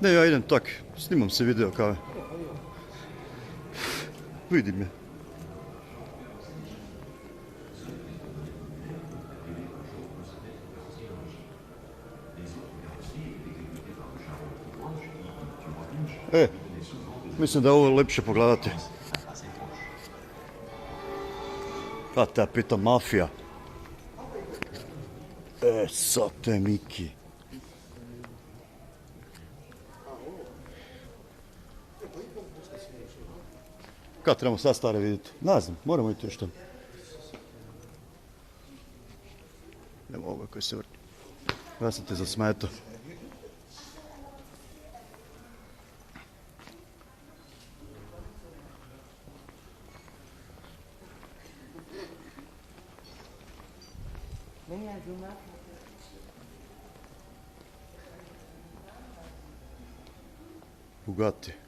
Ne, ja idem tak, snimam se video kao. Vidi me. Mislim da je ovo lepše pogledati. Pa te pita mafija. Sad te Miki. Kad trebamo sad stare vidjeti? Ne znam, moramo vidjeti još to. Evo ovoga koji se vrti. Ja sam te zasmetao. Bugatti.